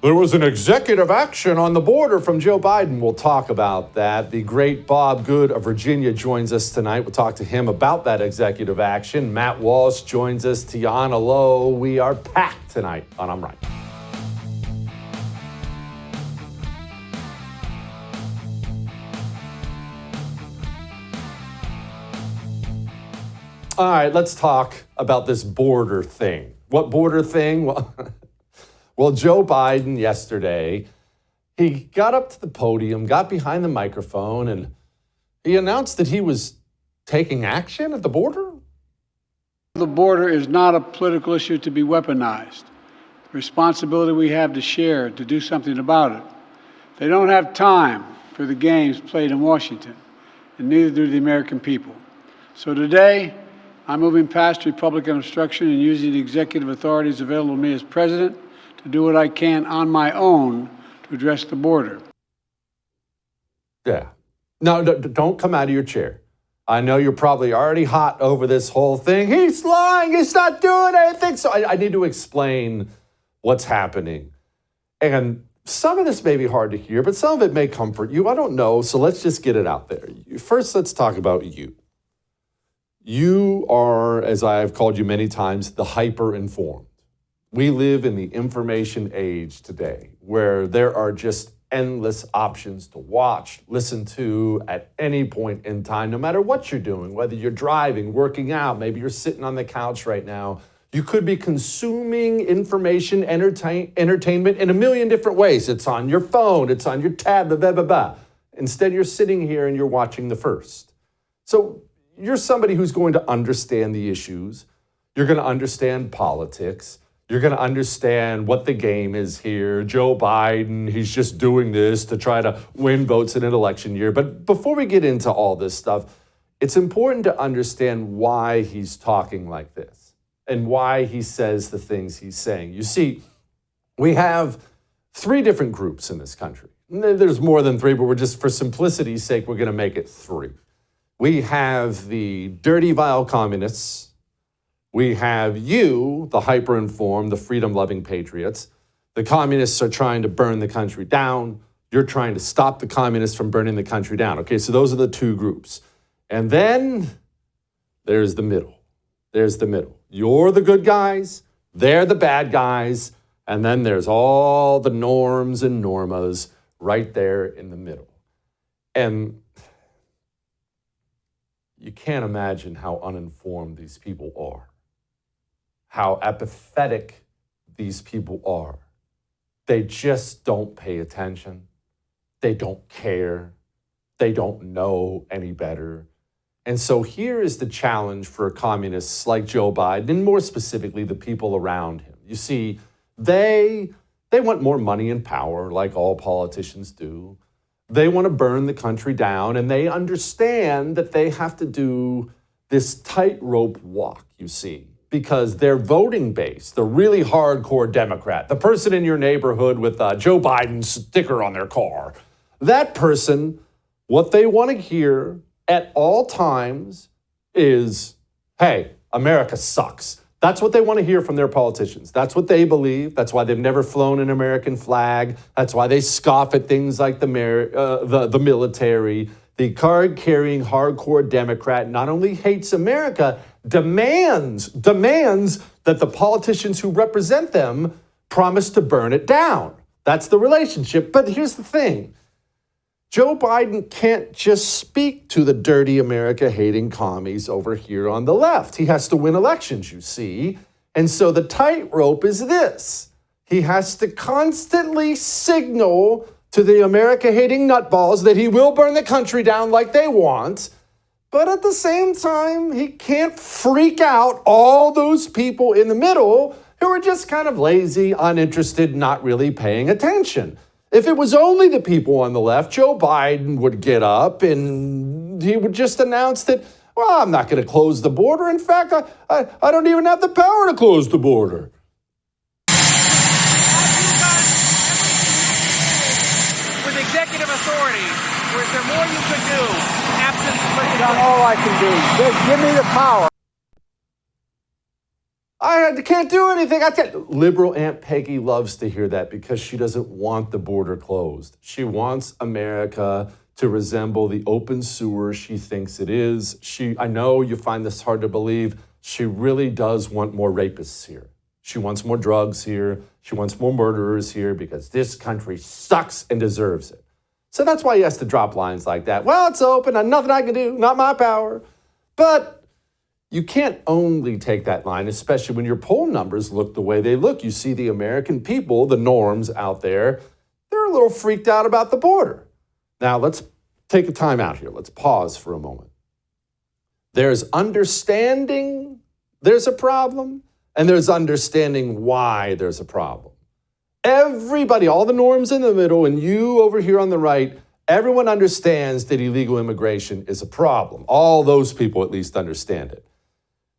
There was an executive action on the border from Joe Biden. We'll talk about that. The great Bob Good of Virginia joins us tonight. We'll talk to him about that executive action. Matt Walsh joins us. Tiana Lowe. We are packed tonight on I'm Right. All right, let's talk about this border thing. What border thing? Well, Joe Biden yesterday, he got up to the podium, got behind the microphone, and he announced that he was taking action at the border. The border is not a political issue to be weaponized. The responsibility we have to share, to do something about it. They don't have time for the games played in Washington, and neither do the American people. So today, I'm moving past Republican obstruction and using the executive authorities available to me as president to do what I can on my own to address the border. Yeah. No, don't come out of your chair. I know you're probably already hot over this whole thing. He's lying. He's not doing anything. So I need to explain what's happening. And some of this may be hard to hear, but some of it may comfort you. I don't know. So let's just get it out there. First, let's talk about you. You are, as I have called you many times, the hyper-informed. We live in the information age today where there are just endless options to watch, listen to at any point in time, no matter what you're doing, whether you're driving, working out, maybe you're sitting on the couch right now. You could be consuming information, entertainment in a million different ways. It's on your phone, it's on your tab, blah, blah, blah. Instead, you're sitting here and you're watching the first. So you're somebody who's going to understand the issues. You're going to understand politics. You're going to understand what the game is here. Joe Biden, he's just doing this to try to win votes in an election year. But before we get into all this stuff, it's important to understand why he's talking like this and why he says the things he's saying. You see, we have three different groups in this country. There's more than three, but we're just, for simplicity's sake, we're going to make it three. We have the dirty, vile communists. We have you, the hyper-informed, the freedom-loving patriots. The communists are trying to burn the country down. You're trying to stop the communists from burning the country down. Okay, so those are the two groups. And then there's the middle. There's the middle. You're the good guys. They're the bad guys. And then there's all the norms and normas right there in the middle. And you can't imagine how uninformed these people are. How apathetic these people are. They just don't pay attention. They don't care. They don't know any better. And so here is the challenge for communists like Joe Biden, and more specifically, the people around him. You see, they want more money and power, like all politicians do. They want to burn the country down, and they understand that they have to do this tightrope walk, you see, because their voting base, the really hardcore Democrat, the person in your neighborhood with Joe Biden's sticker on their car, that person, what they want to hear at all times is, hey, America sucks. That's what they want to hear from their politicians. That's what they believe. That's why they've never flown an American flag. That's why they scoff at things like the military. The card-carrying hardcore Democrat not only hates America, demands that the politicians who represent them promise to burn it down. That's the relationship. But here's the thing. Joe Biden can't just speak to the dirty America-hating commies over here on the left. He has to win elections, you see. And so the tightrope is this. He has to constantly signal to the America-hating nutballs that he will burn the country down like they want. But at the same time, he can't freak out all those people in the middle who are just kind of lazy, uninterested, not really paying attention. If it was only the people on the left, Joe Biden would get up and he would just announce that, well, I'm not going to close the border. In fact, I don't even have the power to close the border. With executive authority, or is there more you could do absent That's all I can do. Just give me the power. I can't do anything. Liberal Aunt Peggy loves to hear that because she doesn't want the border closed. She wants America to resemble the open sewer she thinks it is. I know you find this hard to believe. She really does want more rapists here. She wants more drugs here. She wants more murderers here because this country sucks and deserves it. So that's why he has to drop lines like that. Well, it's open, nothing I can do, not my power. But you can't only take that line, especially when your poll numbers look the way they look. You see the American people, the norms out there, they're a little freaked out about the border. Now, let's take a time out here. Let's pause for a moment. There's understanding there's a problem, and there's understanding why there's a problem. Everybody, all the norms in the middle, and you over here on the right, everyone understands that illegal immigration is a problem. All those people at least understand it.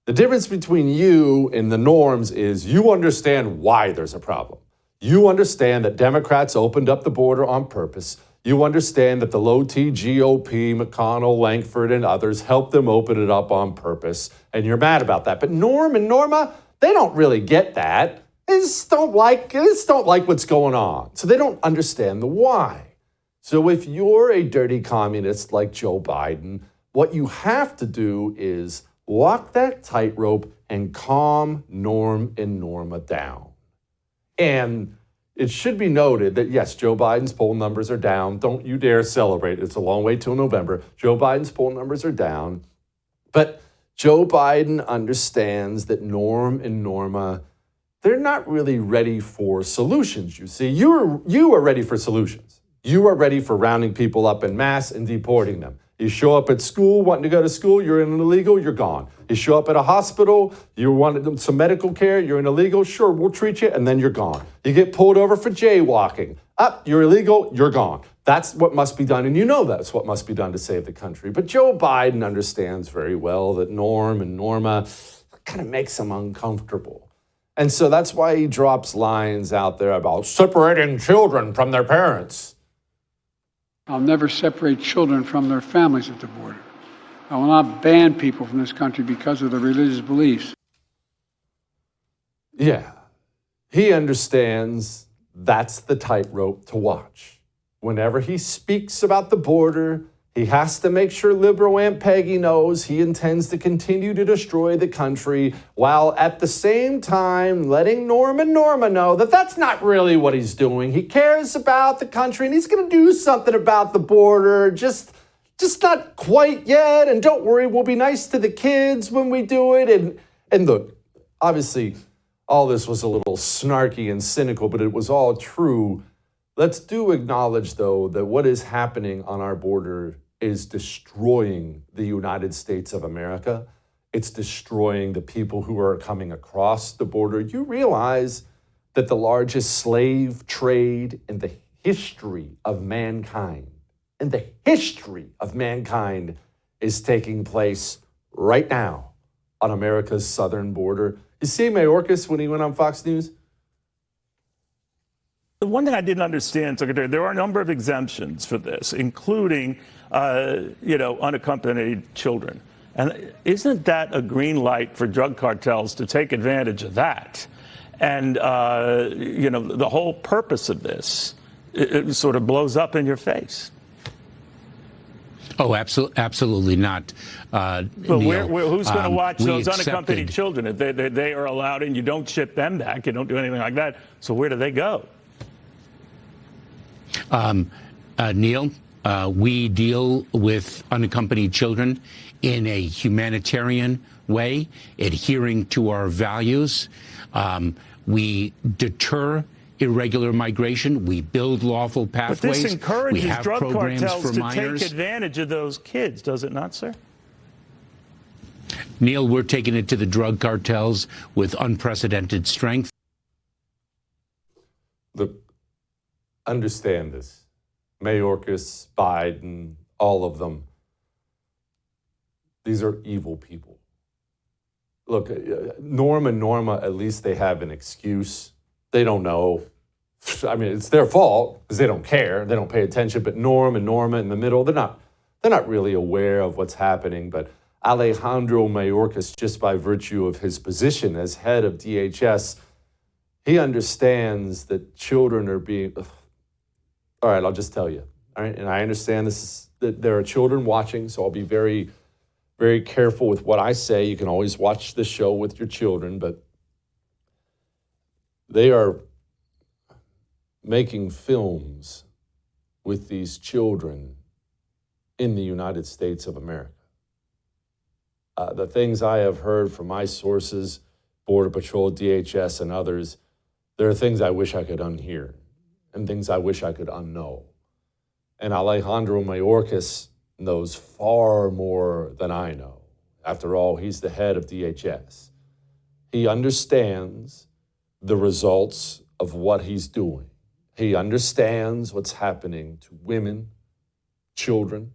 The difference between you and the norms is you understand why there's a problem. You understand that Democrats opened up the border on purpose. You understand that the low-T GOP, McConnell, Langford, and others helped them open it up on purpose, and you're mad about that. But Norm and Norma, they don't really get that. They just don't like what's going on. So they don't understand the why. So if you're a dirty communist like Joe Biden, what you have to do is walk that tightrope and calm Norm and Norma down. And it should be noted that, yes, Joe Biden's poll numbers are down. Don't you dare celebrate. It's a long way till November. Joe Biden's poll numbers are down. But Joe Biden understands that Norm and Norma, they're not really ready for solutions, you see. You are ready for solutions. You are ready for rounding people up en masse and deporting them. You show up at school, wanting to go to school, you're an illegal, you're gone. You show up at a hospital, you wanted some medical care, you're an illegal, sure, we'll treat you, and then you're gone. You get pulled over for jaywalking. You're illegal, you're gone. That's what must be done, and you know that's what must be done to save the country. But Joe Biden understands very well that Norm and Norma kind of makes him uncomfortable. And so that's why he drops lines out there about separating children from their parents. I'll never separate children from their families at the border. I will not ban people from this country because of their religious beliefs. Yeah, he understands that's the tightrope to watch. Whenever he speaks about the border, he has to make sure liberal Aunt Peggy knows he intends to continue to destroy the country while at the same time letting Norm and Norma know that that's not really what he's doing. He cares about the country and he's going to do something about the border, just not quite yet. And don't worry, we'll be nice to the kids when we do it. And look, obviously, all this was a little snarky and cynical, but it was all true. Let's do acknowledge, though, that what is happening on our border is destroying the United States of America. It's destroying the people who are coming across the border. You realize that the largest slave trade in the history of mankind, is taking place right now on America's southern border. You see Mayorkas when he went on Fox News? The one thing I didn't understand, Secretary, there are a number of exemptions for this, including, unaccompanied children. And isn't that a green light for drug cartels to take advantage of that? And, the whole purpose of this, it sort of blows up in your face. Oh, absolutely not. But who's going to watch those unaccompanied children? If they are allowed in, you don't ship them back, you don't do anything like that. So where do they go? Neil, we deal with unaccompanied children in a humanitarian way, adhering to our values. We deter irregular migration. We build lawful pathways. But this encourages we have drug programs cartels for to minors. take advantage of those kids, does it not, sir? Neil, we're taking it to the drug cartels with unprecedented strength. Look, understand this. Mayorkas, Biden, all of them. These are evil people. Look, Norm and Norma, at least they have an excuse. They don't know. I mean, it's their fault because they don't care. They don't pay attention. But Norm and Norma in the middle, they're not really aware of what's happening. But Alejandro Mayorkas, just by virtue of his position as head of DHS, he understands that children are being, all right, I'll just tell you, all right, and I understand that there are children watching, so I'll be very, very careful with what I say. You can always watch the show with your children, but they are making films with these children in the United States of America. The things I have heard from my sources, Border Patrol, DHS, and others, there are things I wish I could unhear and things I wish I could unknow. And Alejandro Mayorkas knows far more than I know. After all, he's the head of DHS. He understands the results of what he's doing. He understands what's happening to women, children.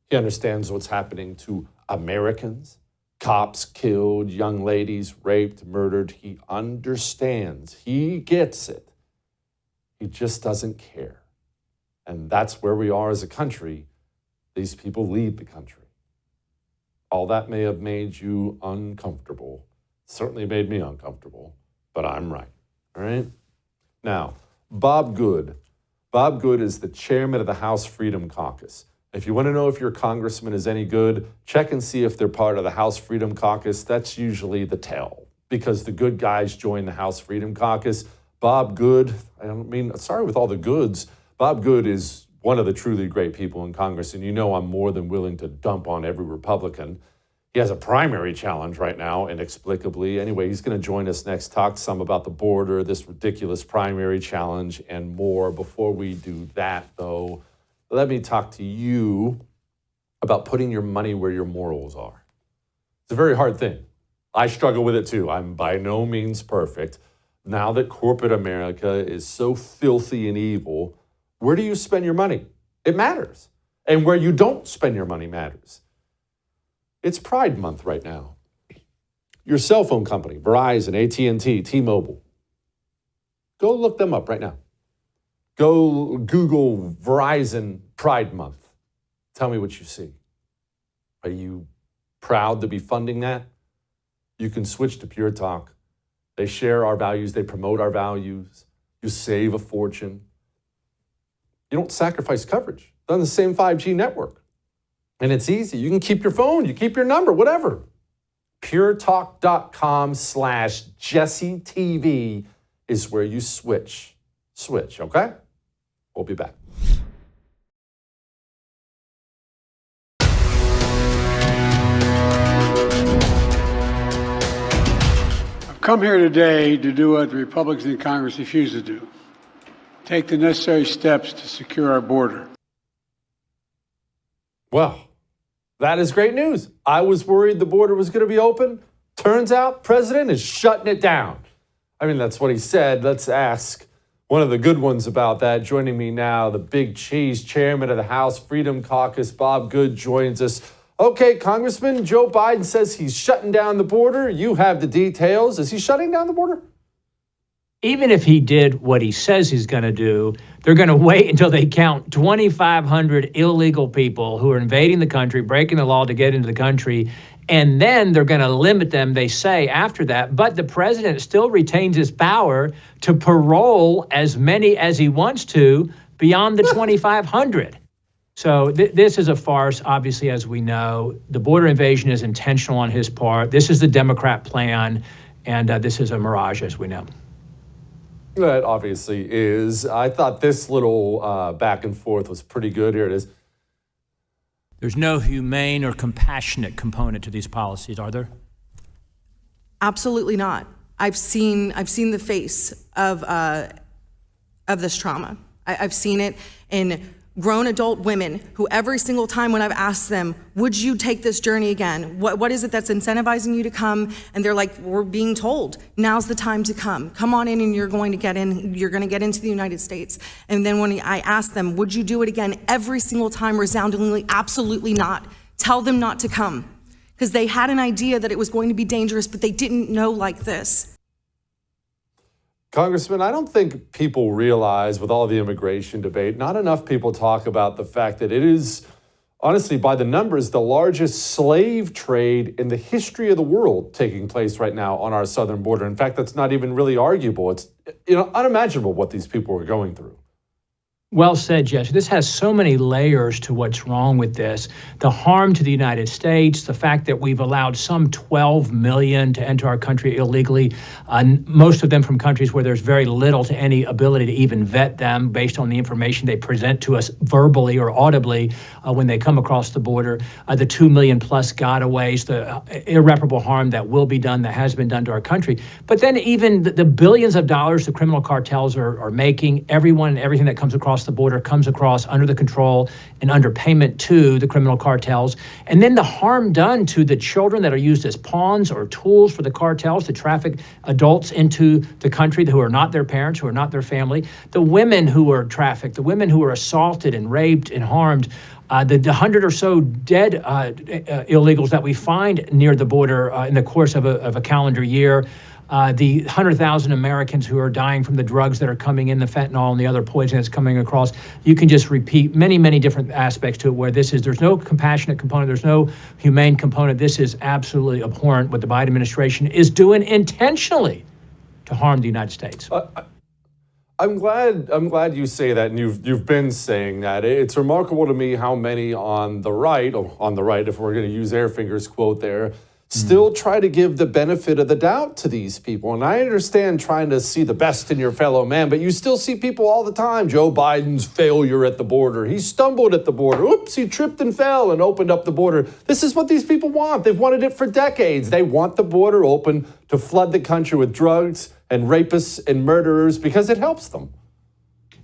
He understands what's happening to Americans. Cops killed, young ladies raped, murdered. He understands. He gets it. He just doesn't care. And that's where we are as a country. These people lead the country. All that may have made you uncomfortable. Certainly made me uncomfortable, but I'm right. All right? Now, Bob Good. Bob Good is the chairman of the House Freedom Caucus. If you want to know if your congressman is any good, check and see if they're part of the House Freedom Caucus. That's usually the tell, because the good guys join the House Freedom Caucus. Bob Good, I don't mean, sorry with all the goods, Bob Good is one of the truly great people in Congress, and you know I'm more than willing to dump on every Republican. He has a primary challenge right now, inexplicably. Anyway, he's going to join us next, talk some about the border, this ridiculous primary challenge, and more. Before we do that, though, let me talk to you about putting your money where your morals are. It's a very hard thing. I struggle with it too. I'm by no means perfect. Now that corporate America is so filthy and evil, where do you spend your money? It matters. And where you don't spend your money matters. It's Pride Month right now. Your cell phone company, Verizon, AT&T, T-Mobile, go look them up right now. Go Google Verizon Pride Month. Tell me what you see. Are you proud to be funding that? You can switch to Pure Talk. They share our values. They promote our values. You save a fortune. You don't sacrifice coverage. They're on the same 5G network. And it's easy. You can keep your phone. You keep your number, whatever. puretalk.com/JesseTV is where you switch. Switch, okay? We'll be back. I've come here today to do what the Republicans in Congress refuse to do. Take the necessary steps to secure our border. Well, that is great news. I was worried the border was going to be open. Turns out, President is shutting it down. I mean, that's what he said. Let's ask one of the good ones about that. Joining me now, the Big Cheese chairman of the House Freedom Caucus, Bob Good, joins us. Okay, Congressman, Joe Biden says he's shutting down the border. You have the details. Is he shutting down the border? Even if he did what he says he's going to do, they're going to wait until they count 2,500 illegal people who are invading the country, breaking the law to get into the country, and then they're going to limit them, they say, after that. But the president still retains his power to parole as many as he wants to beyond the 2,500. So this is a farce, obviously, as we know. The border invasion is intentional on his part. This is the Democrat plan, and this is a mirage, as we know. That obviously is. I thought this little back and forth was pretty good. Here it is. There's no humane or compassionate component to these policies, are there? Absolutely not. I've seen the face of this trauma. I've seen it in grown adult women who every single time when I've asked them, would you take this journey again? What is it that's incentivizing you to come? And they're like, we're being told, now's the time to come. Come on in and you're going to get into the United States. And then when I ask them, would you do it again? Every single time, resoundingly, absolutely not. Tell them not to come. Because they had an idea that it was going to be dangerous, but they didn't know like this. Congressman, I don't think people realize with all the immigration debate, not enough people talk about the fact that it is honestly, by the numbers, the largest slave trade in the history of the world taking place right now on our southern border. In fact, that's not even really arguable. It's unimaginable what these people are going through. Well said, Jesse. This has so many layers to what's wrong with this. The harm to the United States, the fact that we've allowed some 12 million to enter our country illegally, most of them from countries where there's very little to any ability to even vet them based on the information they present to us verbally or audibly when they come across the border, the 2 million plus gotaways, the irreparable harm that will be done, that has been done to our country. But then even the billions of dollars the criminal cartels are making, everyone and everything that comes across the border comes across under the control and under payment to the criminal cartels. And then the harm done to the children that are used as pawns or tools for the cartels to traffic adults into the country who are not their parents, who are not their family, the women who are trafficked, the women who are assaulted and raped and harmed, the 100 or so dead illegals that we find near the border in the course of a calendar year, the 100,000 Americans who are dying from the drugs that are coming in, the fentanyl and the other poison that's coming across. You can just repeat many, many different aspects to it where there's no compassionate component, there's no humane component. This is absolutely abhorrent what the Biden administration is doing intentionally to harm the United States. I'm glad you say that, and you've been saying that. It's remarkable to me how many on the right, if we're going to use Airfinger's quote there, still try to give the benefit of the doubt to these people. And I understand trying to see the best in your fellow man, but you still see people all the time. Joe Biden's failure at the border. He stumbled at the border. Oops, he tripped and fell and opened up the border. This is what these people want. They've wanted it for decades. They want the border open to flood the country with drugs and rapists and murderers because it helps them.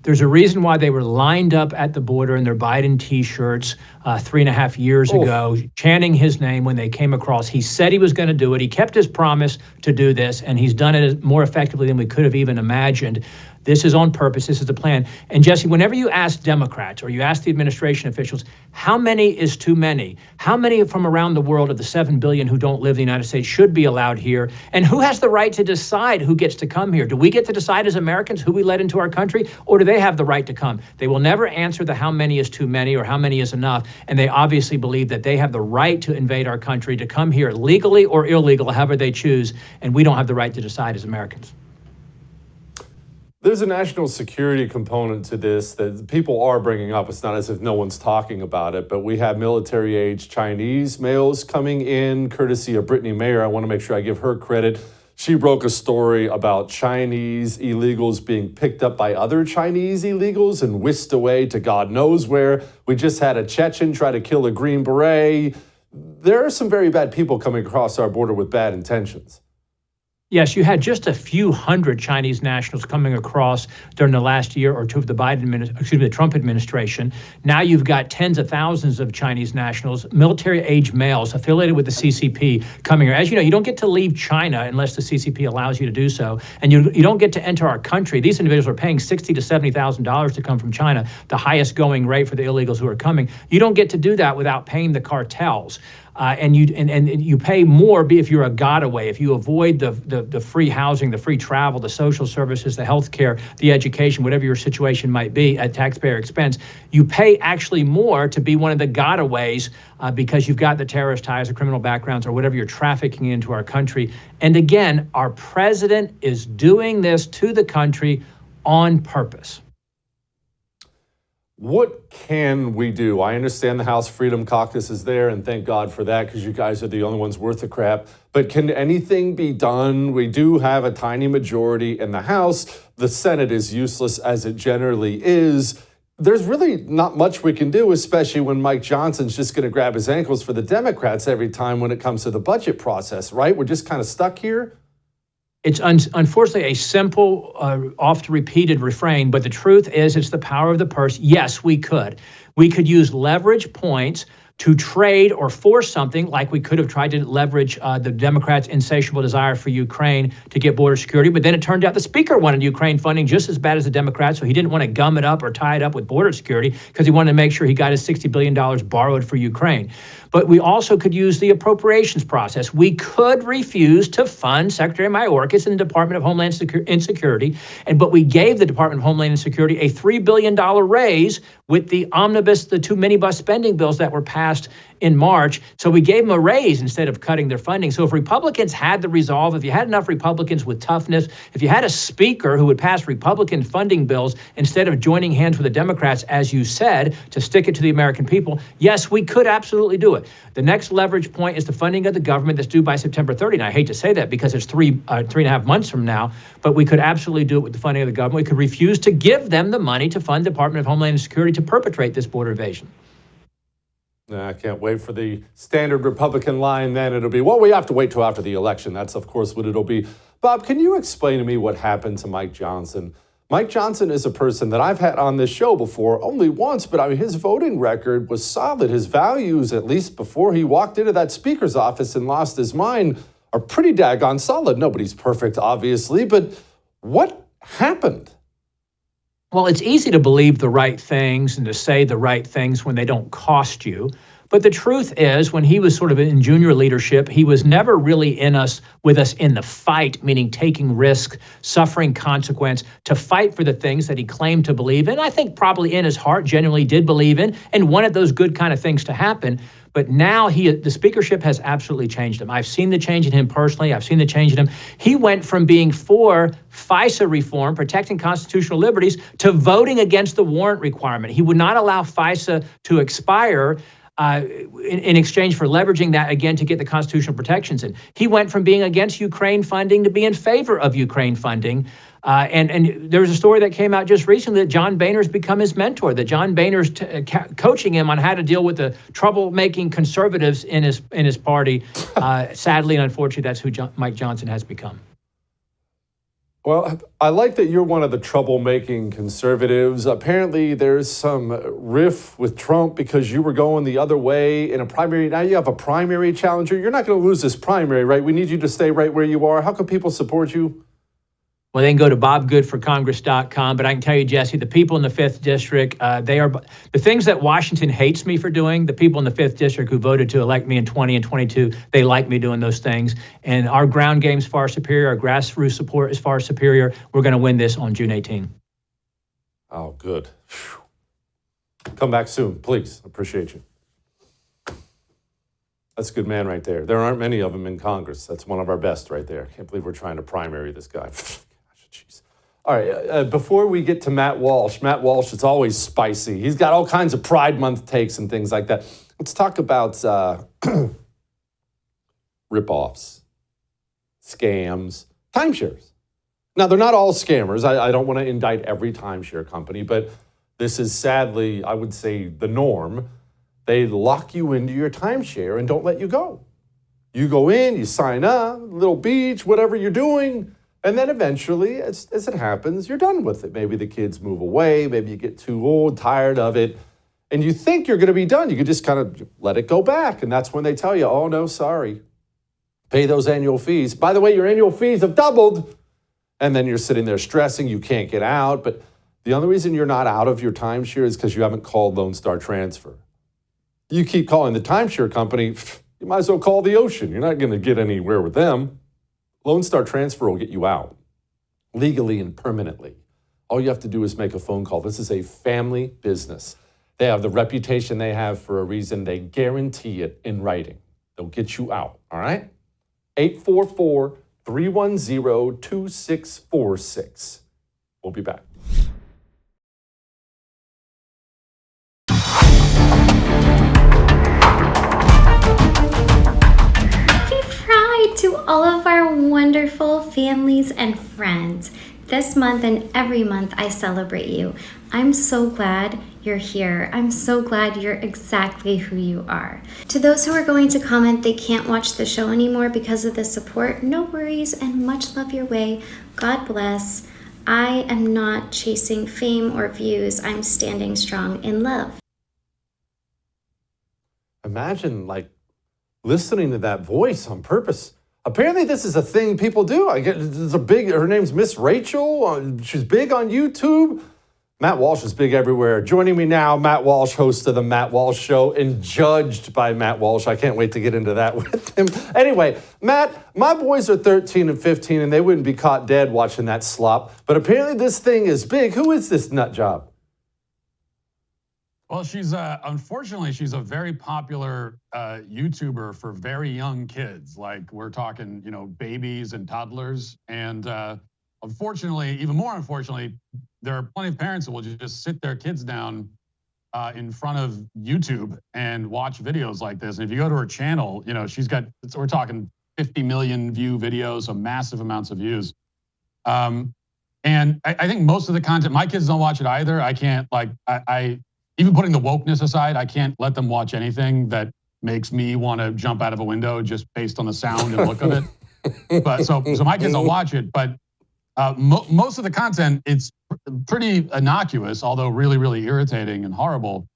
There's a reason why they were lined up at the border in their Biden T-shirts 3.5 years ago, chanting his name when they came across. He said he was going to do it. He kept his promise to do this, and he's done it more effectively than we could have even imagined. This is on purpose. This is the plan. And Jesse, whenever you ask Democrats or you ask the administration officials, how many is too many? How many from around the world of the 7 billion who don't live in the United States should be allowed here? And who has the right to decide who gets to come here? Do we get to decide as Americans who we let into our country, or do they have the right to come? They will never answer the how many is too many or how many is enough. And they obviously believe that they have the right to invade our country, to come here legally or illegal, however they choose. And we don't have the right to decide as Americans. There's a national security component to this that people are bringing up. It's not as if no one's talking about it, but we have military-age Chinese males coming in, courtesy of Brittany Mayer. I want to make sure I give her credit. She broke a story about Chinese illegals being picked up by other Chinese illegals and whisked away to God knows where. We just had a Chechen try to kill a Green Beret. There are some very bad people coming across our border with bad intentions. Yes, you had just a few hundred Chinese nationals coming across during the last year or two of the Trump administration. Now you've got tens of thousands of Chinese nationals, military-age males affiliated with the CCP coming here. As you know, you don't get to leave China unless the CCP allows you to do so, and you don't get to enter our country. These individuals are paying $60,000 to $70,000 to come from China, the highest going rate for the illegals who are coming. You don't get to do that without paying the cartels. And you pay more if you're a gotaway, if you avoid the free housing, the free travel, the social services, the health care, the education, whatever your situation might be at taxpayer expense. You pay actually more to be one of the gotaways because you've got the terrorist ties or criminal backgrounds or whatever you're trafficking into our country. And again, our president is doing this to the country on purpose. What can we do? I understand the House Freedom Caucus is there, and thank God for that, because you guys are the only ones worth the crap. But can anything be done? We do have a tiny majority in the House. The Senate is useless as it generally is. There's really not much we can do, especially when Mike Johnson's just going to grab his ankles for the Democrats every time when it comes to the budget process, right? We're just kind of stuck here. It's unfortunately a simple, oft-repeated refrain, but the truth is it's the power of the purse. Yes, we could. We could use leverage points to trade or force something, like we could have tried to leverage the Democrats' insatiable desire for Ukraine to get border security. But then it turned out the speaker wanted Ukraine funding just as bad as the Democrats, so he didn't want to gum it up or tie it up with border security because he wanted to make sure he got his $60 billion borrowed for Ukraine. But we also could use the appropriations process. We could refuse to fund Secretary Mayorkas in the Department of Homeland Security, but we gave the Department of Homeland Security a $3 billion raise with the omnibus, the two minibus spending bills that were passed in March. So we gave them a raise instead of cutting their funding. So if Republicans had the resolve, if you had enough Republicans with toughness, if you had a speaker who would pass Republican funding bills instead of joining hands with the Democrats, as you said, to stick it to the American people, yes, we could absolutely do it. The next leverage point is the funding of the government that's due by September 30. And I hate to say that because it's three and a half months from now, but we could absolutely do it with the funding of the government. We could refuse to give them the money to fund the Department of Homeland Security to perpetrate this border invasion. I can't wait for the standard Republican line then. It'll be, well, we have to wait till after the election. That's, of course, what it'll be. Bob, can you explain to me what happened to Mike Johnson? Mike Johnson is a person that I've had on this show before, only once, but I mean, his voting record was solid. His values, at least before he walked into that speaker's office and lost his mind, are pretty daggone solid. Nobody's perfect, obviously, but what happened? Well, it's easy to believe the right things and to say the right things when they don't cost you. But the truth is, when he was sort of in junior leadership, he was never really with us in the fight, meaning taking risk, suffering consequence, to fight for the things that he claimed to believe in. I think probably in his heart genuinely did believe in and wanted those good kind of things to happen. But now the speakership has absolutely changed him. I've seen the change in him personally. I've seen the change in him. He went from being for FISA reform, protecting constitutional liberties, to voting against the warrant requirement. He would not allow FISA to expire in exchange for leveraging that again to get the constitutional protections in. He went from being against Ukraine funding to be in favor of Ukraine funding. And there was a story that came out just recently that John Boehner's become his mentor, that John Boehner's coaching him on how to deal with the troublemaking conservatives in his party. Sadly and unfortunately, that's who Mike Johnson has become. Well, I like that you're one of the troublemaking conservatives. Apparently, there's some riff with Trump because you were going the other way in a primary. Now you have a primary challenger. You're not going to lose this primary, right? We need you to stay right where you are. How can people support you? Well, they can go to bobgoodforcongress.com. But I can tell you, Jesse, the people in the 5th District, they are the things that Washington hates me for doing. The people in the 5th District who voted to elect me in 20 and 22, they like me doing those things. And our ground game's far superior. Our grassroots support is far superior. We're going to win this on June 18. Oh, good. Come back soon, please. Appreciate you. That's a good man right there. There aren't many of them in Congress. That's one of our best right there. Can't believe we're trying to primary this guy. Jeez. All right, before we get to Matt Walsh is always spicy. He's got all kinds of Pride Month takes and things like that. Let's talk about rip-offs, scams, timeshares. Now, they're not all scammers. I don't want to indict every timeshare company, but this is sadly, I would say, the norm. They lock you into your timeshare and don't let you go. You go in, you sign up, little beach, whatever you're doing, and then eventually, as it happens, you're done with it. Maybe the kids move away, maybe you get too old, tired of it, and you think you're going to be done. You could just kind of let it go back, and that's when they tell you, oh, no, sorry. Pay those annual fees. By the way, your annual fees have doubled, and then you're sitting there stressing, you can't get out, but the only reason you're not out of your timeshare is because you haven't called Lone Star Transfer. You keep calling the timeshare company, you might as well call the ocean. You're not going to get anywhere with them. Lone Star Transfer will get you out legally and permanently. All you have to do is make a phone call. This is a family business. They have the reputation they have for a reason. They guarantee it in writing. They'll get you out, all right? 844-310-2646. We'll be back. To all of our wonderful families and friends. This month and every month I celebrate you. I'm so glad you're here. I'm so glad you're exactly who you are. To those who are going to comment they can't watch the show anymore because of the support, no worries and much love your way. God bless. I am not chasing fame or views. I'm standing strong in love. imagine like listening to that voice on purpose. Apparently this is a thing people do. Her name's Miss Rachel. She's big on YouTube. Matt Walsh is big everywhere. Joining me now, Matt Walsh, host of the Matt Walsh Show and judged by Matt Walsh. I can't wait to get into that with him. Anyway, Matt, my boys are 13 and 15 and they wouldn't be caught dead watching that slop. But apparently this thing is big. Who is this nut job? Well, unfortunately, she's a very popular YouTuber for very young kids. Like we're talking, babies and toddlers. And unfortunately, even more unfortunately, there are plenty of parents who will just sit their kids down in front of YouTube and watch videos like this. And if you go to her channel, we're talking 50 million view videos, so massive amounts of views. And I think most of the content, my kids don't watch it either. I can't even putting the wokeness aside, I can't let them watch anything that makes me want to jump out of a window just based on the sound and look of it. But so my kids don't watch it, but most of the content, it's pretty innocuous, although really, really irritating and horrible,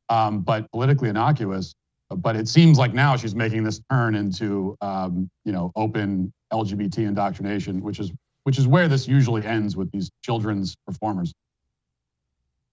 but politically innocuous. But it seems like now she's making this turn into, open LGBT indoctrination, which is where this usually ends with these children's performers.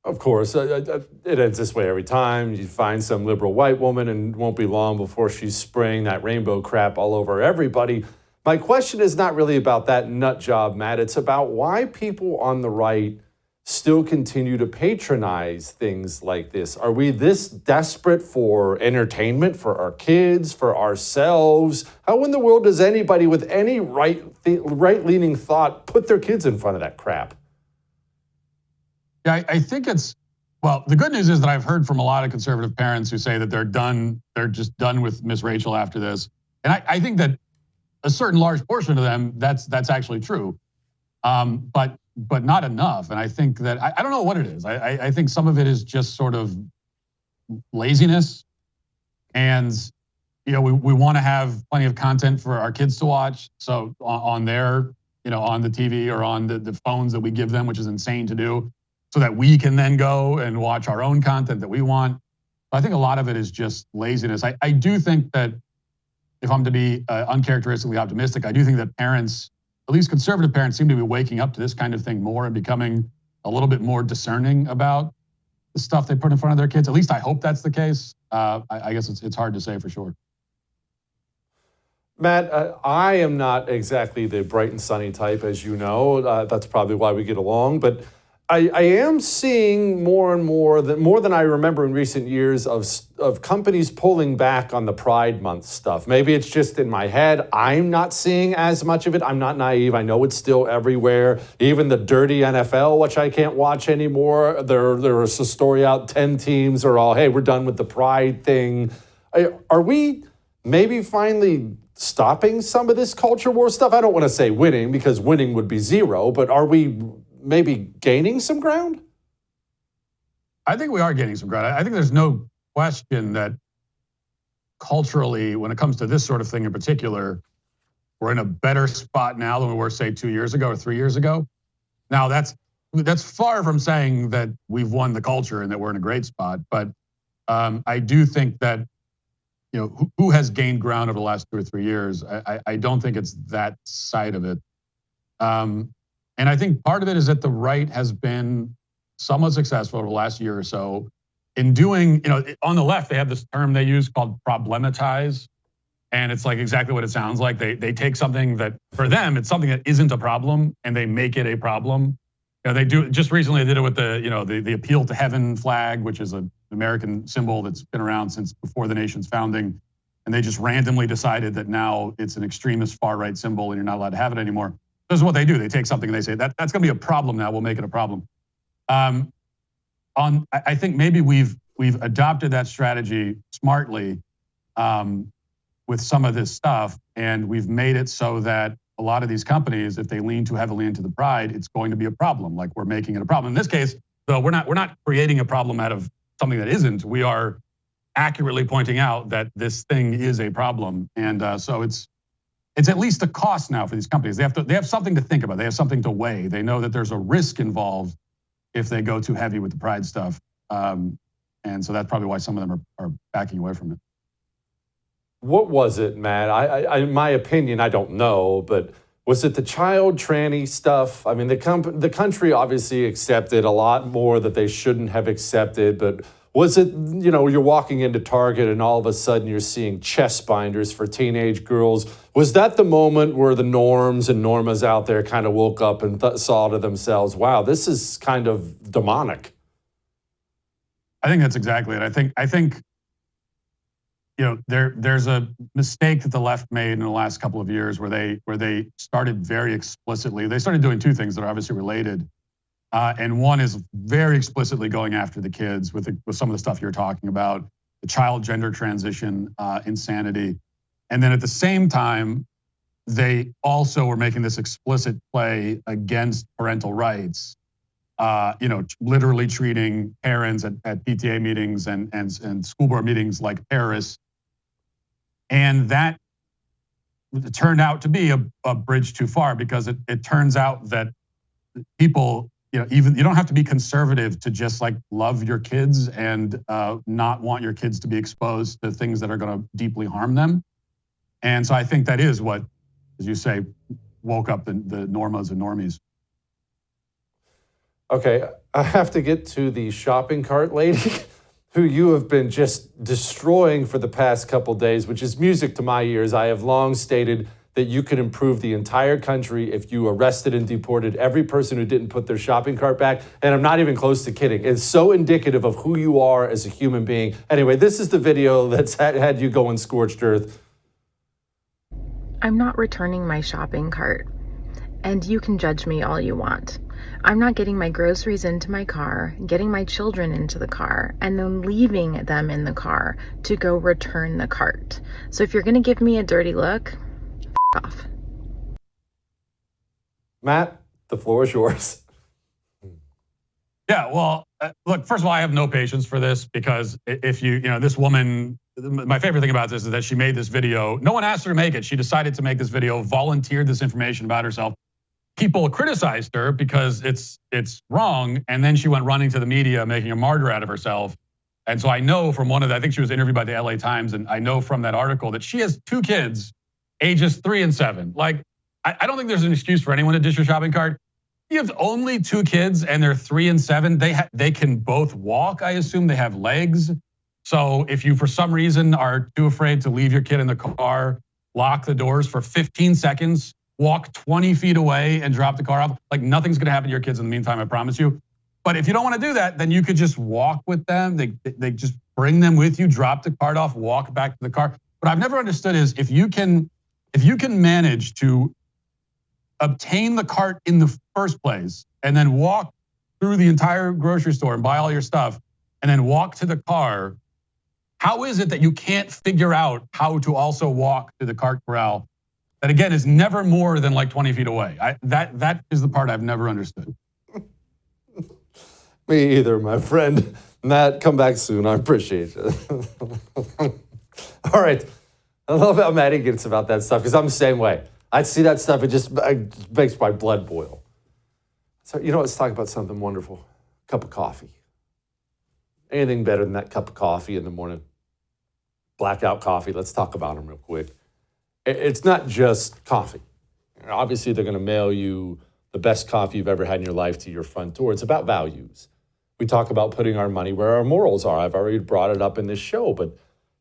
Of course, it ends this way every time. You find some liberal white woman and it won't be long before she's spraying that rainbow crap all over everybody. My question is not really about that nut job, Matt. It's about why people on the right still continue to patronize things like this. Are we this desperate for entertainment for our kids, for ourselves? How in the world does anybody with any right-leaning thought put their kids in front of that crap? Yeah, I think the good news is that I've heard from a lot of conservative parents who say that they're just done with Miss Rachel after this. And I think that a certain large portion of them, that's actually true. But not enough. And I think that, I don't know what it is. I think some of it is just sort of laziness. And, we want to have plenty of content for our kids to watch. So on their, on the TV or on the phones that we give them, which is insane to do, so that we can then go and watch our own content that we want. I think a lot of it is just laziness. I do think that if I'm to be uncharacteristically optimistic, I do think that parents, at least conservative parents, seem to be waking up to this kind of thing more and becoming a little bit more discerning about the stuff they put in front of their kids. At least I hope that's the case. I guess it's hard to say for sure. Matt, I am not exactly the bright and sunny type, as you know. That's probably why we get along. But I am seeing more and more than I remember in recent years of companies pulling back on the Pride Month stuff. Maybe it's just in my head. I'm not seeing as much of it. I'm not naive. I know it's still everywhere. Even the dirty NFL, which I can't watch anymore. There was a story out, 10 teams are all, hey, we're done with the Pride thing. Are we maybe finally stopping some of this culture war stuff? I don't want to say winning because winning would be zero, but are we maybe gaining some ground? I think we are gaining some ground. I think there's no question that culturally, when it comes to this sort of thing in particular, we're in a better spot now than we were, say, 2 years ago or 3 years ago. Now, that's far from saying that we've won the culture and that we're in a great spot. But I do think that, who has gained ground over the last 2 or 3 years? I don't think it's that side of it. And I think part of it is that the right has been somewhat successful over the last year or so in doing, on the left, they have this term they use called problematize. And it's like exactly what it sounds like. They take something that, for them, it's something that isn't a problem and they make it a problem. They do, just recently they did it with the appeal to heaven flag, which is an American symbol that's been around since before the nation's founding. And they just randomly decided that now it's an extremist far-right symbol and you're not allowed to have it anymore. This is what they do. They take something and they say, that's going to be a problem now. We'll make it a problem. I think maybe we've adopted that strategy smartly with some of this stuff. And we've made it so that a lot of these companies, if they lean too heavily into the pride, it's going to be a problem. Like we're making it a problem. In this case, though, we're not creating a problem out of something that isn't. We are accurately pointing out that this thing is a problem. And so it's at least a cost now for these companies. They have something to think about. They have something to weigh. They know that there's a risk involved if they go too heavy with the pride stuff. And so that's probably why some of them are backing away from it. What was it, Matt? In my opinion, I don't know, but was it the child tranny stuff? I mean, the country obviously accepted a lot more that they shouldn't have accepted, but was it, you're walking into Target and all of a sudden you're seeing chest binders for teenage girls? Was that the moment where the norms and normas out there kind of woke up and saw to themselves, wow, this is kind of demonic? I think that's exactly it. I think there's a mistake that the left made in the last couple of years where they started very explicitly. They started doing two things that are obviously related, and one is very explicitly going after the kids with some of the stuff you're talking about, the child gender transition insanity, and then at the same time, they also were making this explicit play against parental rights. Literally treating parents at PTA meetings and school board meetings like terrorists. And that turned out to be a bridge too far, because it turns out that people, even you don't have to be conservative to just like love your kids and not want your kids to be exposed to things that are going to deeply harm them. And so I think that is what, as you say, woke up the normas and normies. Okay, I have to get to the shopping cart lady who you have been just destroying for the past couple days, which is music to my ears. I have long stated that you could improve the entire country if you arrested and deported every person who didn't put their shopping cart back. And I'm not even close to kidding. It's so indicative of who you are as a human being. Anyway, this is the video that's had you going scorched earth. I'm not returning my shopping cart, and you can judge me all you want. I'm not getting my groceries into my car, getting my children into the car, and then leaving them in the car to go return the cart. So if you're going to give me a dirty look, f off. Matt, the floor is yours. Yeah, well, look, first of all, I have no patience for this, because if this woman, my favorite thing about this is that she made this video. No one asked her to make it. She decided to make this video, volunteered this information about herself. People criticized her because it's wrong, and then she went running to the media, making a martyr out of herself. And so I know from I think she was interviewed by the LA Times, and I know from that article that she has 2 kids, ages 3 and 7. Like, I don't think there's an excuse for anyone to ditch your shopping cart. You have only 2 kids, and they're 3 and 7. They can both walk, I assume. They have legs. So if you, for some reason, are too afraid to leave your kid in the car, lock the doors for 15 seconds, walk 20 feet away and drop the car off. Like, nothing's gonna happen to your kids in the meantime, I promise you. But if you don't wanna do that, then you could just walk with them. They just bring them with you, drop the cart off, walk back to the car. What I've never understood is if you can manage to obtain the cart in the first place and then walk through the entire grocery store and buy all your stuff and then walk to the car, how is it that you can't figure out how to also walk to the cart corral? That, again, is never more than like 20 feet away. That is the part I've never understood. Me either, my friend. Matt, come back soon. I appreciate it. All right. I love how Matty gets about that stuff, because I'm the same way. I see that stuff, it just makes my blood boil. So, let's talk about something wonderful. Cup of coffee. Anything better than that cup of coffee in the morning? Blackout coffee. Let's talk about them real quick. It's not just coffee. Obviously, they're going to mail you the best coffee you've ever had in your life to your front door. It's about values. We talk about putting our money where our morals are. I've already brought it up in this show, but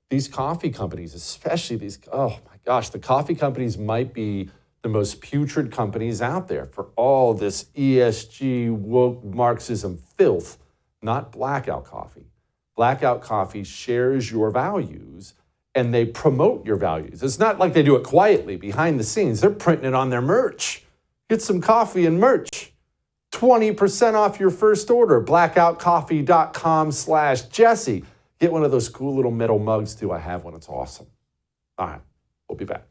these coffee companies, especially oh my gosh, the coffee companies might be the most putrid companies out there for all this ESG, woke Marxism filth, not Blackout Coffee. Blackout Coffee shares your values, and they promote your values. It's not like they do it quietly behind the scenes. They're printing it on their merch. Get some coffee and merch. 20% off your first order. blackoutcoffee.com/Jesse. Get one of those cool little metal mugs too. I have one. It's awesome. All right, we'll be back.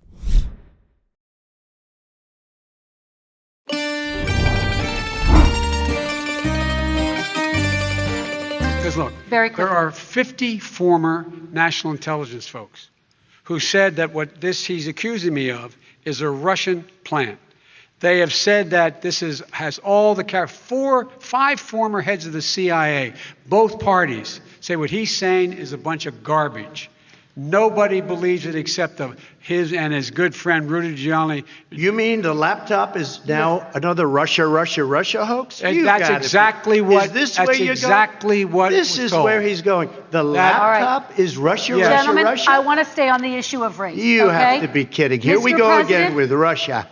Because look, there are 50 former national intelligence folks who said that what he's accusing me of is a Russian plant. They have said that this has all the 5 former heads of the CIA, both parties, say what he's saying is a bunch of garbage. Nobody believes it except his and his good friend Rudy Giuliani. You mean the laptop is now another Russia hoax? That's exactly what. Is this that's where you're exactly going? what. This is where he's going. The laptop is Russia. Gentlemen, Russia. I want to stay on the issue of race. You okay? have to be kidding. Here we Mr. go President? again with Russia.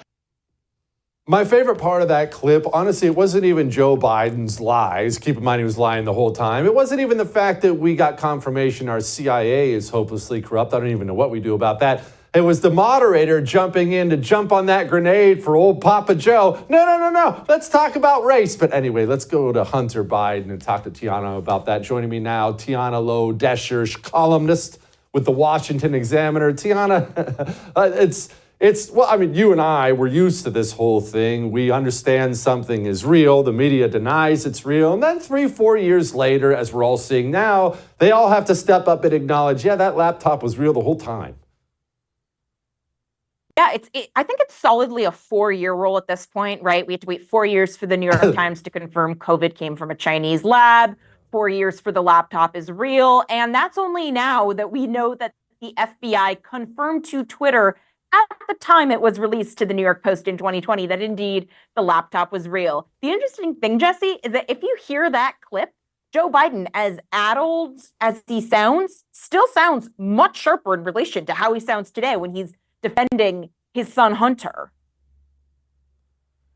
My favorite part of that clip, honestly, it wasn't even Joe Biden's lies. Keep in mind he was lying the whole time. It wasn't even the fact that we got confirmation our CIA is hopelessly corrupt. I don't even know what we do about that. It was the moderator jumping in to jump on that grenade for old Papa Joe. No. Let's talk about race. But anyway, let's go to Hunter Biden and talk to Tiana about that. Joining me now, Tiana Lowe Doescher, columnist with the Washington Examiner. Tiana, well, I mean, you and I, we're used to this whole thing. We understand something is real. The media denies it's real. And then 3-4 years later, as we're all seeing now, they all have to step up and acknowledge, yeah, that laptop was real the whole time. Yeah, I think it's solidly a 4-year rule at this point, right? We have to wait 4 years for the New York Times to confirm COVID came from a Chinese lab. 4 years for the laptop is real. And that's only now that we know that the FBI confirmed to Twitter at the time it was released to the New York Post in 2020 that indeed the laptop was real. The interesting thing, Jesse, is that if you hear that clip, Joe Biden, as addled as he sounds, still sounds much sharper in relation to how he sounds today when he's defending his son Hunter.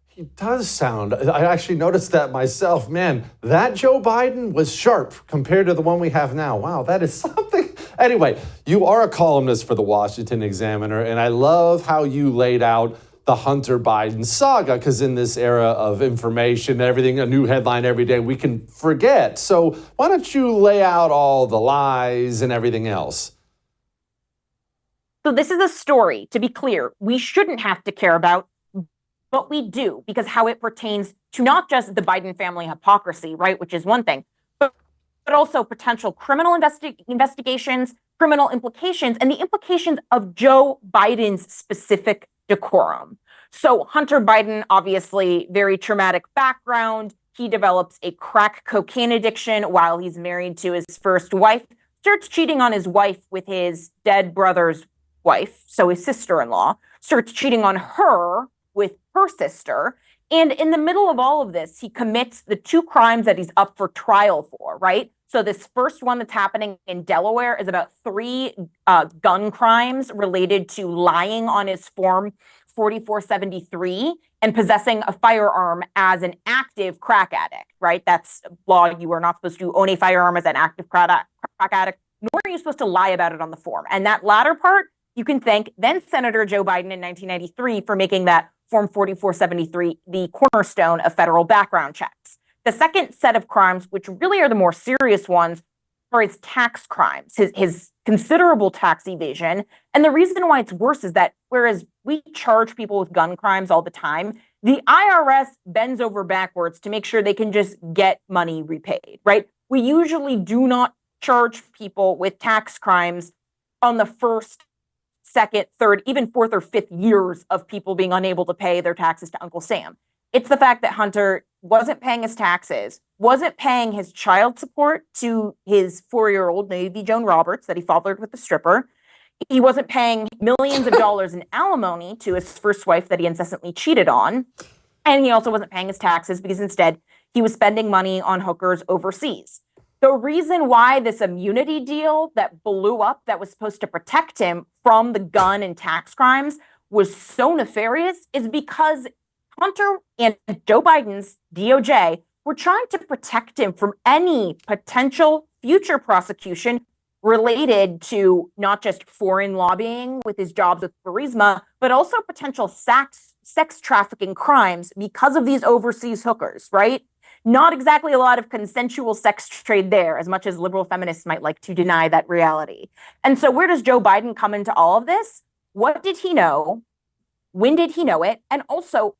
He does sound, I actually noticed that myself. Man, that Joe Biden was sharp compared to the one we have now. Wow, that is something. Anyway, you are a columnist for the Washington Examiner, and I love how you laid out the Hunter Biden saga, because in this era of information, everything, a new headline every day, we can forget. So why don't you lay out all the lies and everything else? So this is a story, to be clear, we shouldn't have to care about, but we do, because how it pertains to not just the Biden family hypocrisy, right, which is one thing, but also potential criminal investigations, criminal implications, and the implications of Joe Biden's specific decorum. So Hunter Biden, obviously, very traumatic background. He develops a crack cocaine addiction while he's married to his first wife, starts cheating on his wife with his dead brother's wife, so his sister-in-law, starts cheating on her with her sister. And in the middle of all of this, he commits the 2 crimes that he's up for trial for, right? So this first one that's happening in Delaware is about 3 gun crimes related to lying on his form 4473 and possessing a firearm as an active crack addict, right? That's law. You are not supposed to own a firearm as an active crack addict, nor are you supposed to lie about it on the form. And that latter part, you can thank then Senator Joe Biden in 1993 for making that Form 4473 the cornerstone of federal background checks. The second set of crimes, which really are the more serious ones, are his tax crimes, his considerable tax evasion. And the reason why it's worse is that whereas we charge people with gun crimes all the time, the IRS bends over backwards to make sure they can just get money repaid, right? We usually do not charge people with tax crimes on the first, second, third, even 4th or 5th years of people being unable to pay their taxes to Uncle Sam. It's the fact that Hunter wasn't paying his taxes, wasn't paying his child support to his 4-year-old Navy Joan Roberts that he fathered with the stripper. He wasn't paying millions of dollars in alimony to his first wife that he incessantly cheated on. And he also wasn't paying his taxes because instead he was spending money on hookers overseas. The reason why this immunity deal that blew up that was supposed to protect him from the gun and tax crimes was so nefarious is because Hunter and Joe Biden's DOJ were trying to protect him from any potential future prosecution related to not just foreign lobbying with his jobs with Burisma, but also potential sex trafficking crimes because of these overseas hookers, right? Not exactly a lot of consensual sex trade there, as much as liberal feminists might like to deny that reality. And so where does Joe Biden come into all of this? What did he know? When did he know it? And also,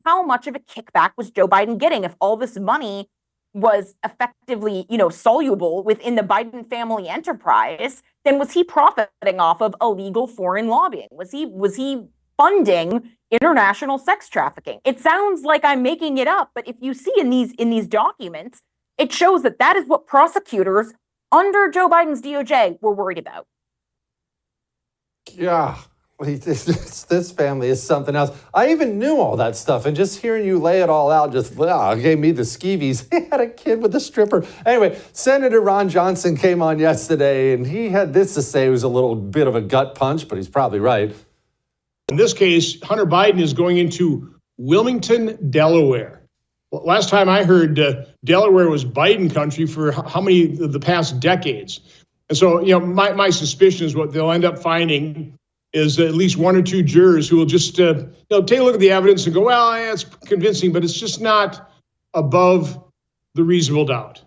how much of a kickback was Joe Biden getting if all this money was effectively, soluble within the Biden family enterprise? Then was he profiting off of illegal foreign lobbying? Was he funding international sex trafficking? It sounds like I'm making it up, but if you see in these documents, it shows that is what prosecutors under Joe Biden's DOJ were worried about. Yeah, this family is something else. I even knew all that stuff, and just hearing you lay it all out just gave me the skeevies. He had a kid with a stripper. Anyway, Senator Ron Johnson came on yesterday, and he had this to say. It was a little bit of a gut punch, but he's probably right. In this case, Hunter Biden is going into Wilmington, Delaware. Well, last time I heard, Delaware was Biden country for how many of the past decades? And so, my suspicion is what they'll end up finding is at least one or two jurors who will just, take a look at the evidence and go, well, yeah, it's convincing, but it's just not above the reasonable doubt.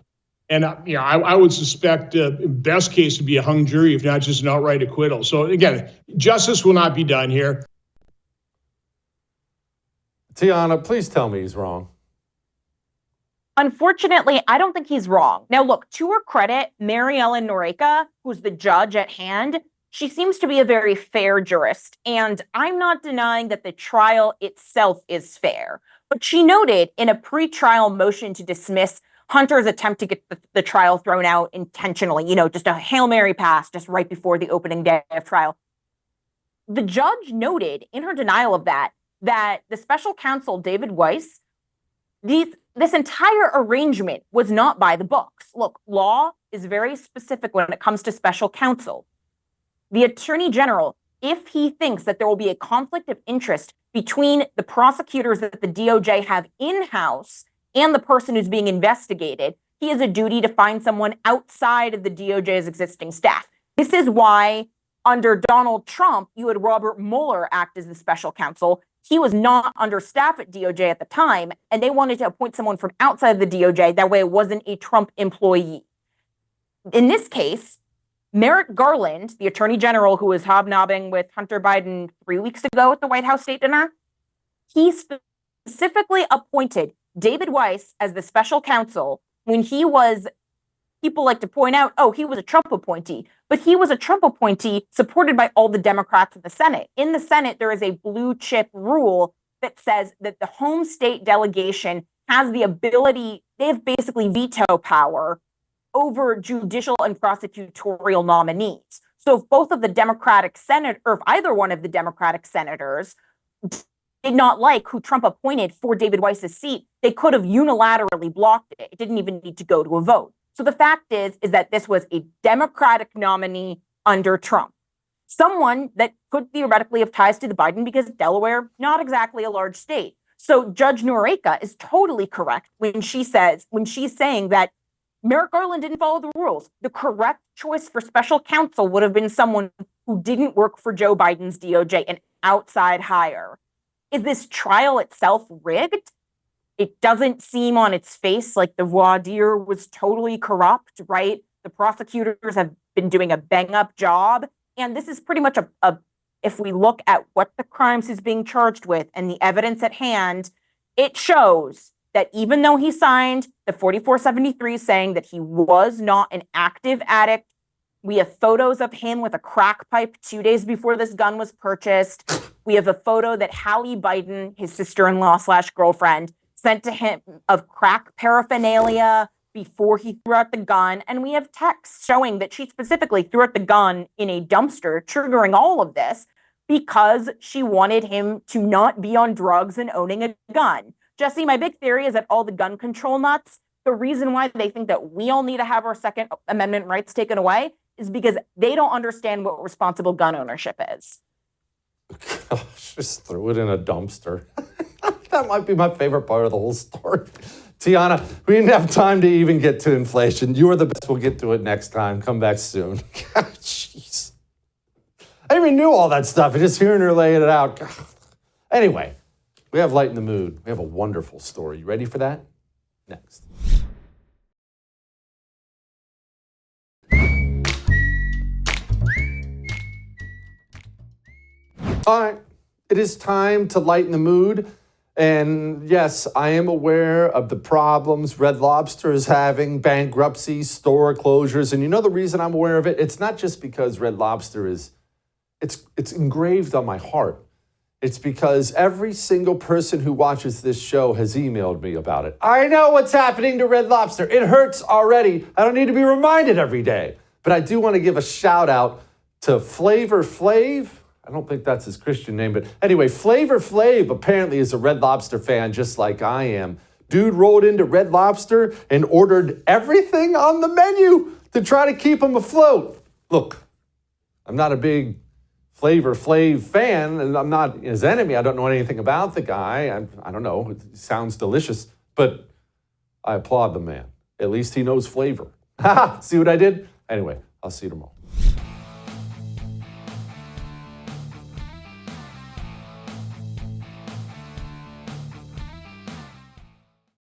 And, I would suspect best case would be a hung jury, if not just an outright acquittal. So again, justice will not be done here. Tiana, please tell me he's wrong. Unfortunately, I don't think he's wrong. Now, look, to her credit, Mary Ellen Noreika, who's the judge at hand, she seems to be a very fair jurist. And I'm not denying that the trial itself is fair. But she noted in a pretrial motion to dismiss Hunter's attempt to get the trial thrown out intentionally, just a Hail Mary pass just right before the opening day of trial. The judge noted in her denial of that the special counsel, David Weiss, this entire arrangement was not by the books. Look, law is very specific when it comes to special counsel. The attorney general, if he thinks that there will be a conflict of interest between the prosecutors that the DOJ have in-house and the person who's being investigated, he has a duty to find someone outside of the DOJ's existing staff. This is why under Donald Trump, you had Robert Mueller act as the special counsel. He was not understaffed at DOJ at the time, and they wanted to appoint someone from outside the DOJ. That way it wasn't a Trump employee. In this case, Merrick Garland, the attorney general who was hobnobbing with Hunter Biden 3 weeks ago at the White House State Dinner, he specifically appointed David Weiss as the special counsel when he was, people like to point out, he was a Trump appointee. But he was a Trump appointee supported by all the Democrats in the Senate. In the Senate, there is a blue chip rule that says that the home state delegation has the ability, they have basically veto power over judicial and prosecutorial nominees. So if both of the Democratic Senate, or if either one of the Democratic senators did not like who Trump appointed for David Weiss's seat, they could have unilaterally blocked it. It didn't even need to go to a vote. So the fact is that this was a Democratic nominee under Trump. Someone that could theoretically have ties to the Biden because Delaware, not exactly a large state. So Judge Noreika is totally correct when she's saying that Merrick Garland didn't follow the rules. The correct choice for special counsel would have been someone who didn't work for Joe Biden's DOJ, an outside hire. Is this trial itself rigged? It doesn't seem on its face like the voir dire was totally corrupt, right? The prosecutors have been doing a bang-up job. And this is pretty much if we look at what the crimes he's being charged with and the evidence at hand, it shows that even though he signed the 4473 saying that he was not an active addict, we have photos of him with a crack pipe 2 days before this gun was purchased. We have a photo that Hallie Biden, his sister-in-law/girlfriend, sent to him of crack paraphernalia before he threw out the gun. And we have texts showing that she specifically threw out the gun in a dumpster, triggering all of this because she wanted him to not be on drugs and owning a gun. Jesse, my big theory is that all the gun control nuts, the reason why they think that we all need to have our Second Amendment rights taken away is because they don't understand what responsible gun ownership is. Gosh, just threw it in a dumpster. That might be my favorite part of the whole story. Tiana, we didn't have time to even get to inflation. You are the best. We'll get to it next time. Come back soon. Jeez. I even knew all that stuff. And just hearing her laying it out. Anyway, we have light in the mood. We have a wonderful story. You ready for that? Next. All right. It is time to lighten the mood. And yes, I am aware of the problems Red Lobster is having, bankruptcy, store closures. And you know the reason I'm aware of it? It's not just because Red Lobster it's engraved on my heart. It's because every single person who watches this show has emailed me about it. I know what's happening to Red Lobster. It hurts already. I don't need to be reminded every day. But I do want to give a shout out to Flavor Flav. I don't think that's his Christian name, but anyway, Flavor Flav apparently is a Red Lobster fan just like I am. Dude rolled into Red Lobster and ordered everything on the menu to try to keep him afloat. Look, I'm not a big Flavor Flav fan, and I'm not his enemy. I don't know anything about the guy. I don't know. It sounds delicious, but I applaud the man. At least he knows flavor. See what I did? Anyway, I'll see you tomorrow.